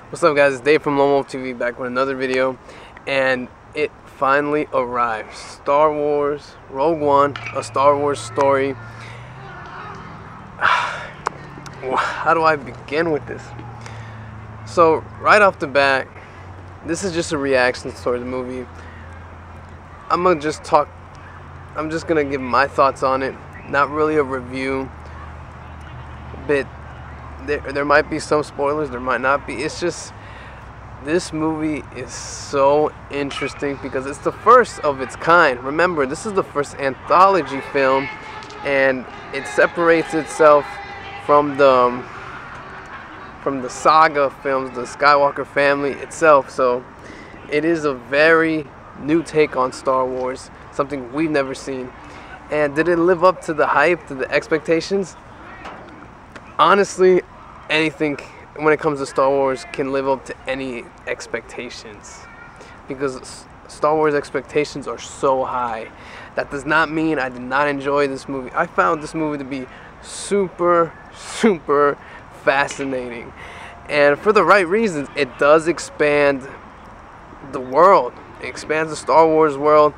What's up, guys? It's Dave from Lone Wolf TV back with another video, and it finally arrived. Star Wars Rogue One, a Star Wars story. How do I begin with this? So right off the bat, this is just a reaction towards the movie. I'm just gonna give my thoughts on it, not really a review, but there might be some spoilers, there might not be. It's just, this movie is so interesting because it's the first of its kind. Remember, this is the first anthology film, and it separates itself from the saga films, the Skywalker family itself. So it is a very new take on Star Wars, something we've never seen. And did it live up to the hype, to the expectations? Honestly, anything when it comes to Star Wars can live up to any expectations, because Star Wars expectations are so high. That does not mean I did not enjoy this movie. I found this movie to be super fascinating, and for the right reasons. It does expand the world. It expands the Star Wars world.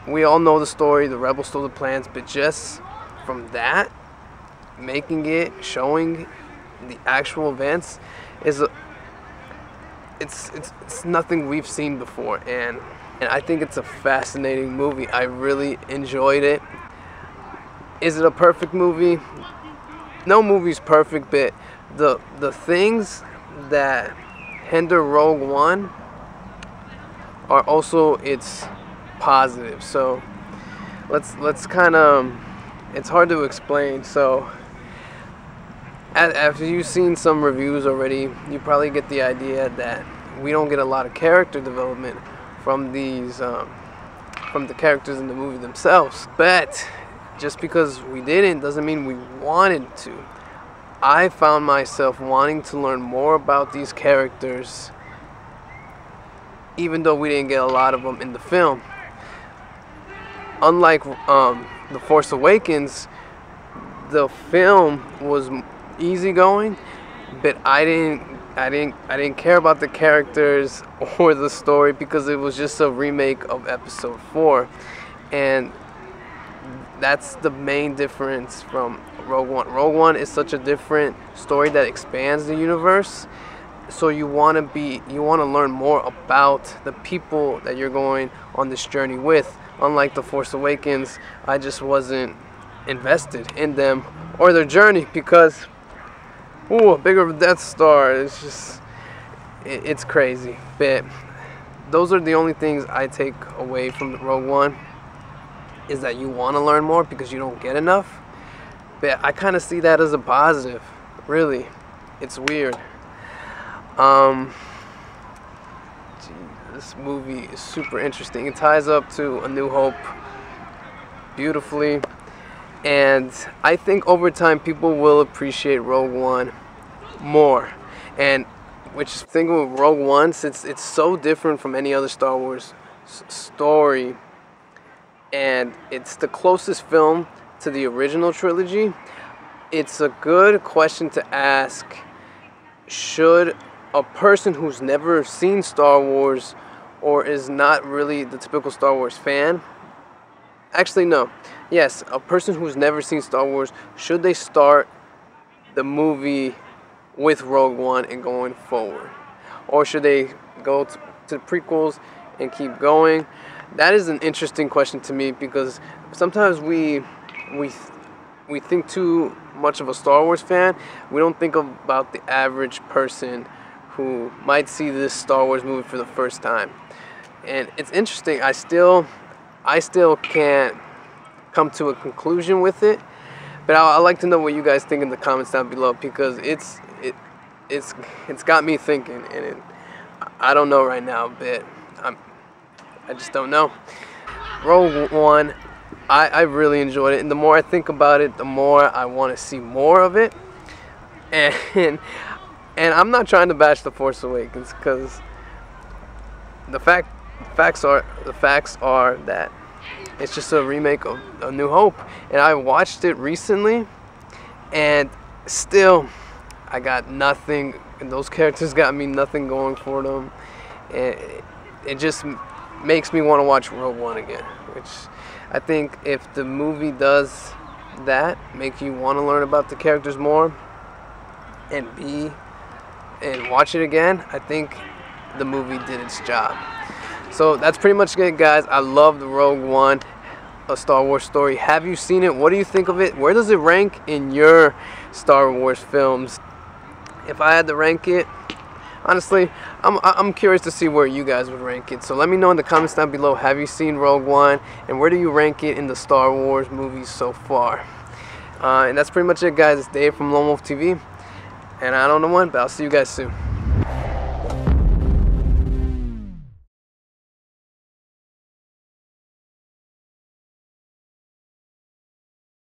We all know the story, the rebels stole the plans, but just from that, making it, showing the actual events, it's nothing we've seen before, and I think it's a fascinating movie. I really enjoyed it. Is it a perfect movie? No movie's perfect, but the things that hinder Rogue One are also its positives. So let's kind of, it's hard to explain. So after you've seen some reviews already, you probably get the idea that we don't get a lot of character development from these from the characters in the movie themselves. But just because we didn't doesn't mean we wanted to. I found myself wanting to learn more about these characters, even though we didn't get a lot of them in the film. Unlike The Force Awakens, the film was easygoing, but I didn't care about the characters or the story, because it was just a remake of Episode 4, and that's the main difference from Rogue One. Rogue One is such a different story that expands the universe, so you want to learn more about the people that you're going on this journey with. Unlike The Force Awakens, I just wasn't invested in them or their journey, because a bigger Death Star, it's just, it's crazy. But those are the only things I take away from Rogue One, is that you want to learn more because you don't get enough. But I kind of see that as a positive, really. It's weird. This movie is super interesting. It ties up to A New Hope beautifully, and I think over time people will appreciate Rogue One more. And which is thinking with Rogue One, since it's so different from any other Star Wars story, and it's the closest film to the original trilogy, it's a good question to ask: should a person who's never seen Star Wars or is not really the typical Star Wars fan, actually no, yes, a person who's never seen Star Wars, should they start the movie with Rogue One and going forward, or should they go to the prequels and keep going? That is an interesting question to me, because sometimes we think too much of a Star Wars fan. We don't think about the average person who might see this Star Wars movie for the first time. And it's interesting. I still can't come to a conclusion with it, but I'd like to know what you guys think in the comments down below, because it's got me thinking, and I don't know right now, but I just don't know. Rogue One, I really enjoyed it, and the more I think about it, the more I want to see more of it. And I'm not trying to bash The Force Awakens, because the facts are that it's just a remake of A New Hope. And I watched it recently, and still I got nothing, and those characters got me nothing going for them. And it just makes me want to watch Rogue One again, which I think if the movie does that, make you want to learn about the characters more and watch it again, I think the movie did its job. So that's pretty much it, guys. I love the Rogue One, A Star Wars Story. Have you seen it? What do you think of it? Where does it rank in your Star Wars films? If I had to rank it, honestly, I'm curious to see where you guys would rank it. So let me know in the comments down below. Have you seen Rogue One, and where do you rank it in the Star Wars movies so far? And that's pretty much it, guys. It's Dave from Lone Wolf TV, and I don't know when, but I'll see you guys soon.